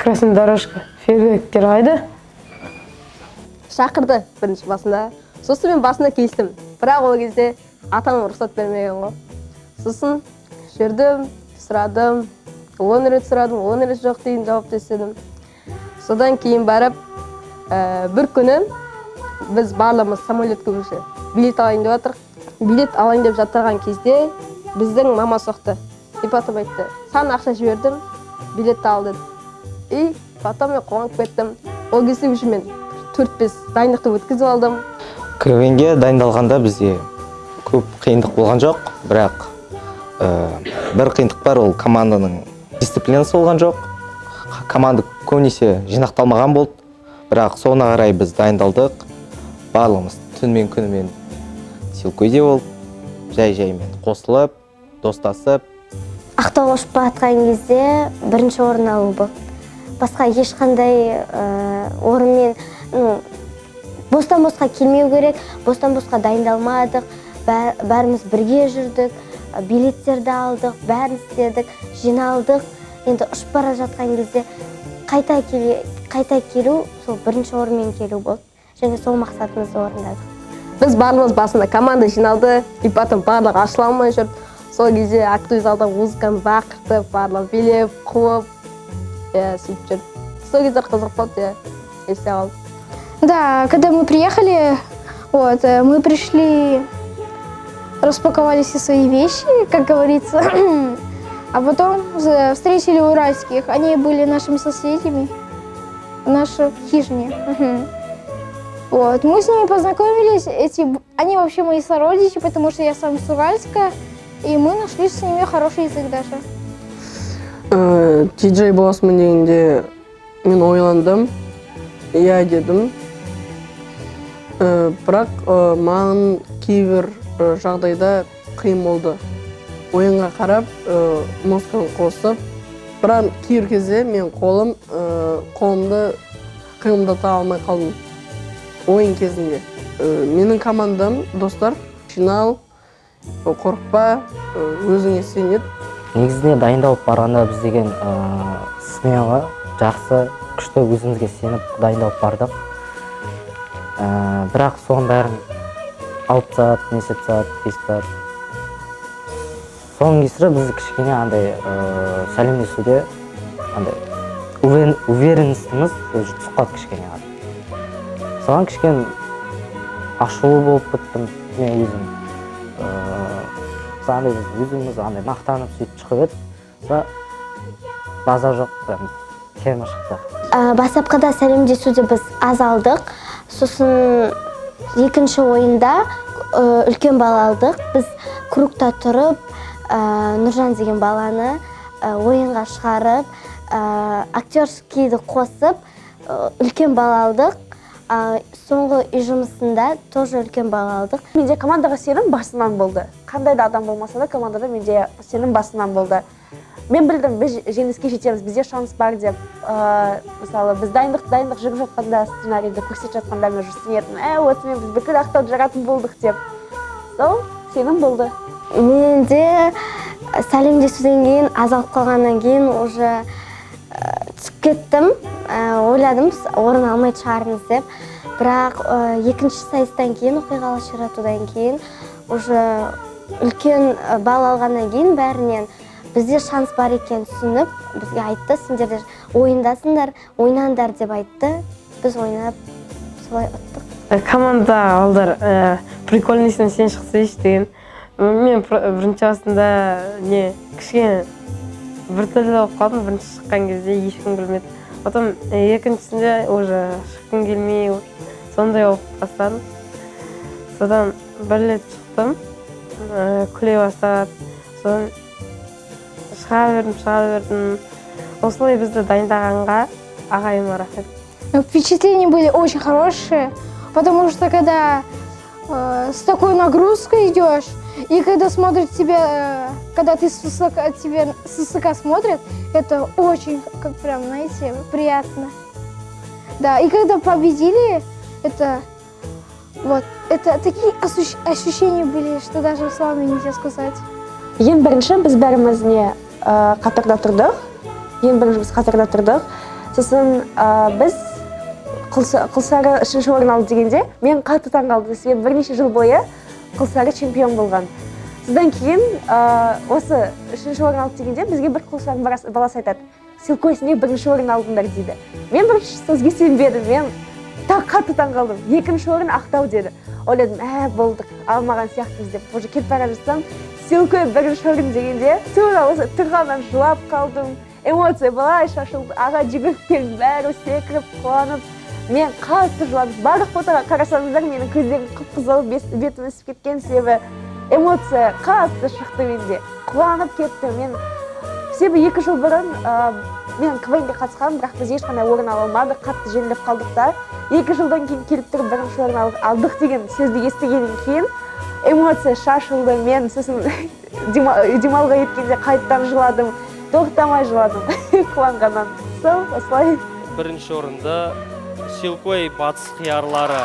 Красная дорожка фейерверктер қайда? Шақырды бірінші басында. Сосын мен басында келістім. Бірақ ол кезде атам рұқсат бермеген ғой. Сосын жүрдім, сұрадым, он рет сұрадым, 10 рет жоқ деген жауап естідім. Содан кейін барып, бір күні біз барлығымыз самолетке көші билет алайын деп жатырық. Билет алайын деп жатырған кезде біздің мама соқты. И потом айтты, саған ақша жібердім, билетті ал деді. И потом мен қуанып кеттім. Ол кезде уже мен 4-5 дайындықты өткізіп алдым. КВНге дайындалғанда бізде көп қиындық болған жоқ, бірақ бір қиындық бар, ол команданың дисциплинасы болған жоқ. Команда көбінесе жинақталмаған болды, бірақ соңына қарай біз дайындалдық. Барлығымыз түнмен күнімен селкөйде болып, жай-жаймен қосылып, достасып. Ақтауға ұшып батқан кезде бірінші орын алу болды. Басқа ешқандай орынмен бостан-босқа келмеу керек, бостан-босқа дайындалмадық, бәріміз бірге жүрдік, билеттерді алдық, бәрін істедік, жиналдық. Енді ұшып бара жатқан кезде қайта келу, сол бірінші орынмен келу болды. Және сол мақсатымызды орындадық. Біз барлығымыз басында команда жиналды, и потом барлығы ашыла алмай жүрді. Сол кезде актовый залда музыканы бақыртып, барлығы билеп, қуып, сөйтіп жүрді. Сол кезде қызық болды, есте қалды. Да, когда мы приехали, мы пришли, распаковали все свои вещи, как говорится, а потом встретили уральских. Они были нашими соседями в нашей хижине. Мы с ними познакомились, они вообще мои сородичи, потому что я сам с Уральска, и мы нашли с ними хороший язык даже. Диджей боласың дегенде мен ойландым, иә дедім. Бірақ маған кейбір жағдайда қиын болды. Ойынға қарап, музыканы қосып, бірақ кейбір кезде мен қолымды қимылдата алмай қалдым. Ойын кезінде. Менің командам, достар, жинал, қорықпа, өзіңе сенет. Негізіне дайындалып барғанда біз деген смелы, жақсы, күшті өзімізге сеніп дайындалып бардық. Бірақ соның бәрін 6 сағат, 7 сағат, 5 сағат. Соның кесірі біз кішкене сәлемдесуде уверенностіміз түсіп кішкене қалды. Соған кішкене ашулы болып біттім мен өзім. Өзіміз мақтанып сөйтіп шығып еді, база жоқ, тема шықты. Бастапқыда сәлемдесуде біз аз алдық, сосын екінші ойында үлкен бала алдық. Біз кругта тұрып, Нұржан деген баланы ойынға шығарып, актерскийді қосып, үлкен бала алдық. Соңғы үй жұмысында тоже үлкен бала алдық. Менде командаға сенім басынан болды. Қандай да адам болмаса да командада менде сенім басынан болды. Мен білдім, біз жеңіске жетеміз, бізде шанс бар деп. Мысалы, біз дайындық жүріп жатқанда, сценарийді көрсетіп жатқанда мен жүрсінетін, осымен біз бүкіл Ақтауды жаратын болдық деп. Сол сенім болды. Менде сәлемдесуден кейін, азалып қалғаннан кейін уже түсіп кеттім, ойладым, орын алмай шығармыз деп. Бірақ екінші сайыстан кейін, оқиғалы ширатудан кейін, уже үлкен бал алғаннан кейін бәрінен бізде шанс бар екен түсініп, бізге айтты, сендер де ойындасыңдар, ойнаңдар деп айтты. Біз ойнап, солай ұттық. Команда алдар, прикольныйсың, сен шықсайшы деген. Мен бірінші басында кішкене біртүрлі болып қалдым, бірінші шыққан кезде ешкім білмеді. Потом екіншісінде уже шыққым келмей, сондай болып бастадым. Содан бір рет шықтым, күле бастады. Сосын шыға бердім. Осылай бізді дайындағанға ағайыма рахмет. Впечатления были очень хорошие, потому что когда с такой нагрузкой идешь, и когда смотрят тебя, когда ты тебе с высока смотрят, это очень, как прям, знаете, приятно. Да, и когда победили, это такие ощущения были, что даже словами нельзя сказать. Ең бірінші біз бәріміз не қатарда тұрдық. Сосын біз Құлсары үшінші орын алды дегенде, мен қатты таңғалдым, себебі бірнеше жыл бойы Құлсары чемпион болған. Содан кейін осы үшінші орын алды дегенде бізге бір Құлсардың баласы айтады: Силкой, сен бірінші орын алдыңдар дейді. Мен бірінші сөзге сенбедім, мен қатты таңғалдым. Екінші орын Ақтау деді. Ойладым, болдық, алмаған сияқтымыз деп. Уже кетіп бара жатсам, Силкой бірінші орын дегенде, тура осы тұрғаннан жылап қалдым. Эмоция былай шашылды, аға жүгіріп келді, бәрі секіріп, қуанып. Мен қатты жыладым. Барлық фотоға қарасаңыздар, менің көздерім қып-қызыл, бетім ісіп кеткен, себебі эмоция қатты шықты менде. Қуанып кеттім. Мен себебі 2 жыл бұрын мен КВН-ге қатысқанмын, бірақ біз ешқандай орын ала алмадық, қатты жеңіліп қалдық та. 2 жылдан кейін келіп тұрып бірінші орын алдық деген сөзді естігеннен кейін эмоция шашылды. Мен сосын демалға еткенде қайттан жыладым, тоқтамай жыладым қуанғаннан. Осылай. Бірінші орында Силкой батыс қиярлары